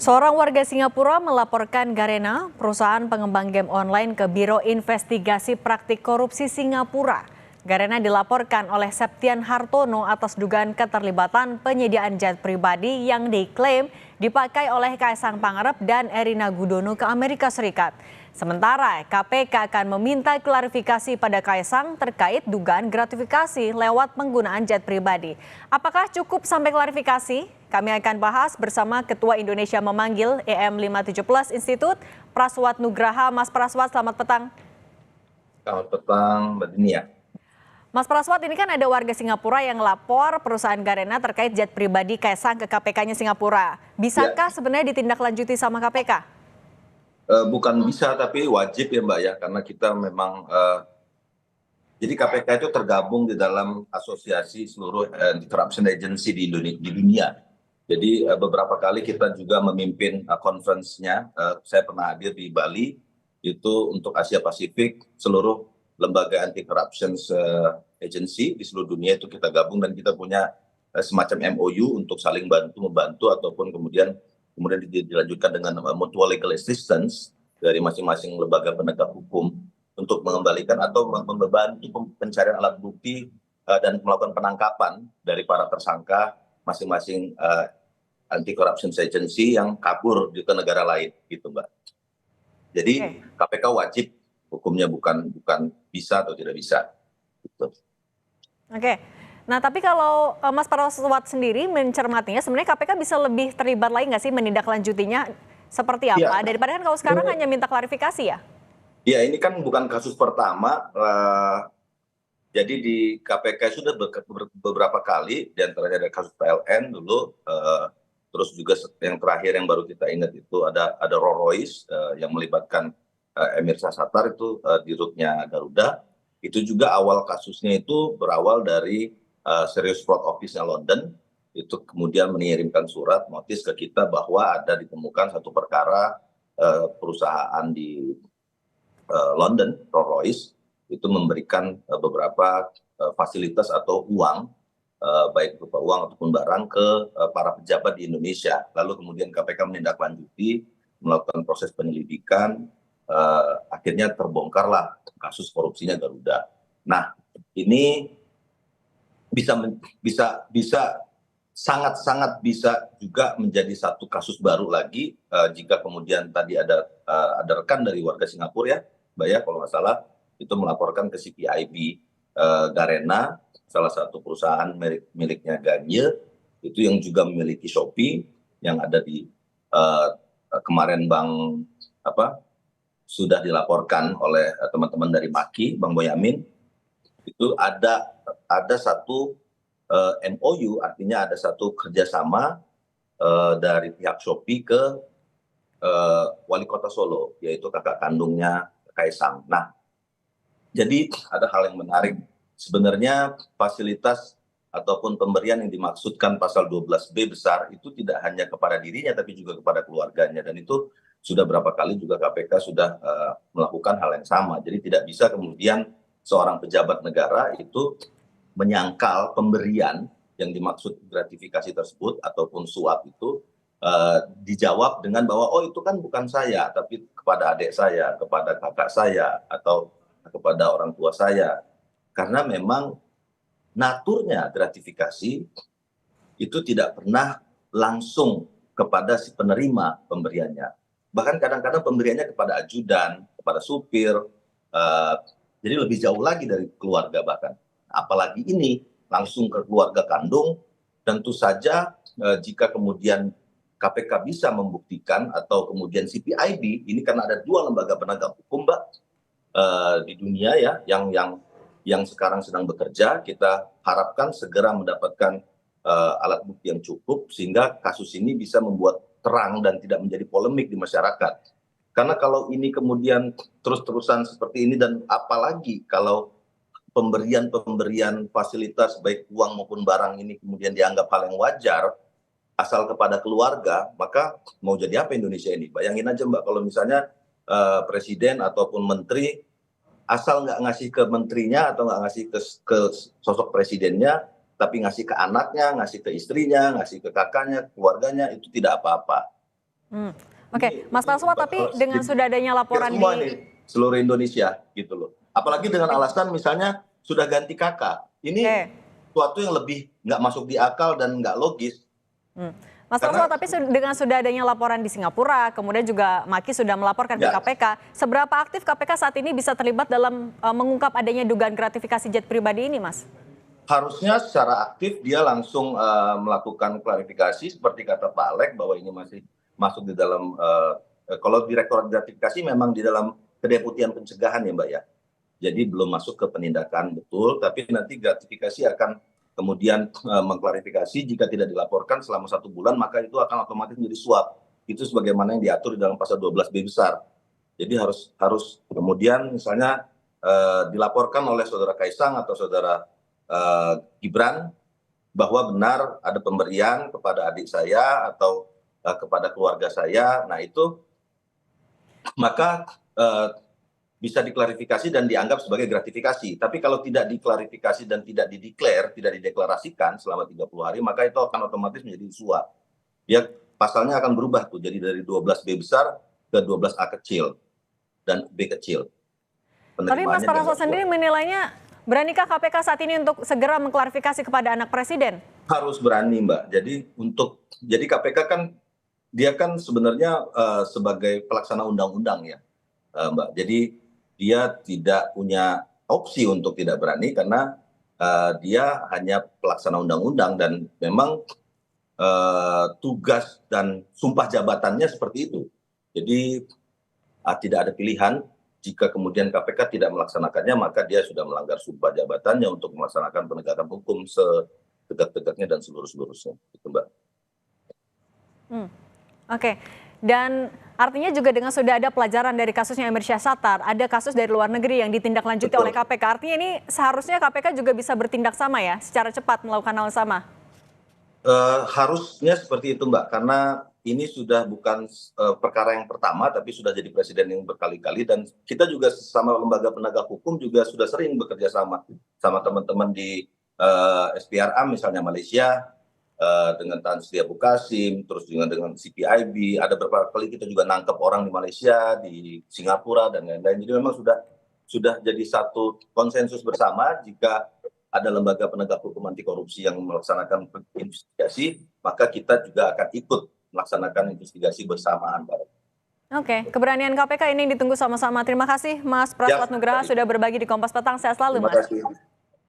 Seorang warga Singapura melaporkan Garena, perusahaan pengembang game online, ke Biro Investigasi Praktik Korupsi Singapura. Garena dilaporkan oleh Septian Hartono atas dugaan keterlibatan penyediaan jet pribadi yang diklaim dipakai oleh Kaisang Pangarep dan Erina Gudono ke Amerika Serikat. Sementara KPK akan meminta klarifikasi pada Kaisang terkait dugaan gratifikasi lewat penggunaan jet pribadi. Apakah cukup sampai klarifikasi? Kami akan bahas bersama Ketua Indonesia Memanggil EM517 Institut, Praswat Nugraha. Mas Praswat, selamat petang. Selamat petang, Mbak Dinia. Mas Praswat, ini kan ada warga Singapura yang lapor perusahaan Garena terkait jet pribadi Kaisang ke KPK-nya Singapura. Bisakah sebenarnya ditindaklanjuti sama KPK? Bukan bisa, tapi wajib ya Mbak ya, karena kita memang, jadi KPK itu tergabung di dalam asosiasi seluruh anti-corruption agency di dunia. Jadi beberapa kali kita juga memimpin conference-nya, saya pernah hadir di Bali, itu untuk Asia Pasifik, seluruh lembaga anti-corruption agency di seluruh dunia itu kita gabung dan kita punya semacam MOU untuk saling membantu ataupun kemudian dilanjutkan dengan mutual legal assistance dari masing-masing lembaga penegak hukum untuk mengembalikan atau membantu pencarian alat bukti dan melakukan penangkapan dari para tersangka masing-masing anti-corruption agency yang kabur ke negara lain gitu Mbak. Jadi KPK wajib, hukumnya bukan bisa atau tidak bisa. Gitu. Oke. Nah, tapi kalau Mas Praswat sendiri mencermatinya, sebenarnya KPK bisa lebih terlibat lagi nggak sih menindaklanjutinya seperti apa? Daripada kan kalau sekarang hanya minta klarifikasi ya? Iya, ini kan bukan kasus pertama. Jadi di KPK sudah beberapa kali, di antaranya ada kasus PLN dulu, terus juga yang terakhir yang baru kita ingat itu ada Rolls Royce yang melibatkan Emir Sashatar itu di rutenya Garuda. Itu juga awal kasusnya itu berawal dari Serious Fraud Office-nya London, itu kemudian mengirimkan surat notis ke kita bahwa ada ditemukan satu perkara perusahaan di London, Rolls Royce, itu memberikan beberapa fasilitas atau uang, baik berupa uang ataupun barang ke para pejabat di Indonesia. Lalu kemudian KPK menindaklanjuti, melakukan proses penyelidikan, akhirnya terbongkarlah kasus korupsinya Garuda. Nah, ini bisa sangat bisa juga menjadi satu kasus baru lagi jika kemudian tadi ada rekan dari warga Singapura ya, Mbak ya, kalau nggak salah itu melaporkan ke CPIB Garena, salah satu perusahaan miliknya Ganye, itu yang juga memiliki Shopee yang ada di kemarin sudah dilaporkan oleh teman-teman dari Maki, Bang Boyamin, itu ada satu MOU, artinya ada satu kerjasama dari pihak Shopee ke Wali Kota Solo, yaitu kakak kandungnya Kaisang. Nah, jadi ada hal yang menarik. Sebenarnya fasilitas ataupun pemberian yang dimaksudkan pasal 12B besar itu tidak hanya kepada dirinya tapi juga kepada keluarganya, dan itu sudah berapa kali juga KPK sudah melakukan hal yang sama. Jadi tidak bisa kemudian seorang pejabat negara itu menyangkal pemberian yang dimaksud gratifikasi tersebut ataupun suap itu dijawab dengan bahwa oh itu kan bukan saya tapi kepada adik saya, kepada kakak saya, atau kepada orang tua saya. Karena memang naturnya gratifikasi itu tidak pernah langsung kepada si penerima pemberiannya. Bahkan kadang-kadang pemberiannya kepada ajudan, kepada supir, jadi lebih jauh lagi dari keluarga bahkan. Apalagi ini langsung ke keluarga kandung, tentu saja jika kemudian KPK bisa membuktikan atau kemudian CPIB, ini karena ada dua lembaga penegak hukum Mbak di dunia ya yang sekarang sedang bekerja, kita harapkan segera mendapatkan alat bukti yang cukup sehingga kasus ini bisa membuat terang dan tidak menjadi polemik di masyarakat. Karena kalau ini kemudian terus-terusan seperti ini, dan apalagi kalau pemberian fasilitas baik uang maupun barang ini kemudian dianggap hal yang wajar asal kepada keluarga, maka mau jadi apa Indonesia ini? Bayangin aja Mbak, kalau misalnya presiden ataupun menteri asal nggak ngasih ke menterinya atau nggak ngasih ke sosok presidennya, tapi ngasih ke anaknya, ngasih ke istrinya, ngasih ke kakaknya, keluarganya, itu tidak apa-apa. Hmm. Oke, Ini Mas Praswa, tapi dengan sudah adanya ya laporan semua di nih seluruh Indonesia gitu loh. Apalagi dengan alasan misalnya sudah ganti kakak. Ini Oke. suatu yang lebih nggak masuk di akal dan nggak logis. Hmm. Mas Praswa, Karena tapi dengan sudah adanya laporan di Singapura, kemudian juga Maki sudah melaporkan ke ya KPK, seberapa aktif KPK saat ini bisa terlibat dalam mengungkap adanya dugaan gratifikasi jet pribadi ini, Mas? harusnya secara aktif dia langsung melakukan klarifikasi seperti kata Pak Alek bahwa ini masih masuk di dalam kalau Direktorat Gratifikasi memang di dalam kedeputian pencegahan ya Mbak ya. Jadi belum masuk ke penindakan betul, tapi nanti gratifikasi akan kemudian mengklarifikasi jika tidak dilaporkan selama 1 bulan maka itu akan otomatis menjadi suap. Itu sebagaimana yang diatur di dalam pasal 12B besar. Jadi harus kemudian misalnya dilaporkan oleh saudara Kaisang atau saudara Gibran bahwa benar ada pemberian kepada adik saya atau kepada keluarga saya. Nah itu maka bisa diklarifikasi dan dianggap sebagai gratifikasi. Tapi kalau tidak diklarifikasi dan tidak tidak dideklarasikan selama 30 hari, maka itu akan otomatis menjadi suap. Ya, pasalnya akan berubah tuh, jadi dari 12B besar ke 12A kecil dan B kecil. Tapi Mas Penerimaannya Praswa dianggap suap. sendiri menilainya, beranikah KPK saat ini untuk segera mengklarifikasi kepada anak Presiden? Harus berani, Mbak. Jadi KPK kan dia kan sebenarnya sebagai pelaksana undang-undang ya, Mbak. Jadi dia tidak punya opsi untuk tidak berani karena dia hanya pelaksana undang-undang dan memang tugas dan sumpah jabatannya seperti itu. Jadi tidak ada pilihan jika kemudian KPK tidak melaksanakannya maka dia sudah melanggar sumpah jabatannya untuk melaksanakan penegakan hukum setegak-tegaknya dan seluruh-seluruhnya. Itu Mbak. Oke, dan artinya juga dengan sudah ada pelajaran dari kasusnya Emir Syahsatar, ada kasus dari luar negeri yang ditindaklanjuti oleh Betul. KPK. Artinya ini seharusnya KPK juga bisa bertindak sama ya, secara cepat melakukan hal yang sama. Harusnya seperti itu Mbak, karena ini sudah bukan perkara yang pertama, tapi sudah jadi presiden yang berkali-kali dan kita juga sesama lembaga penegak hukum juga sudah sering bekerja sama teman-teman di SPRA misalnya Malaysia dengan Tan Sri Abu Qasim, terus dengan CPIB, ada beberapa kali kita juga nangkep orang di Malaysia, di Singapura dan lain-lain. Jadi memang sudah jadi satu konsensus bersama jika ada lembaga penegak hukum anti korupsi yang melaksanakan investigasi, maka kita juga akan ikut melaksanakan investigasi bersamaan. Oke, keberanian KPK ini ditunggu sama-sama. Terima kasih Mas Ya, Praswat Nugraha sudah berbagi di Kompas Petang. Sehat selalu terima Mas. kasih.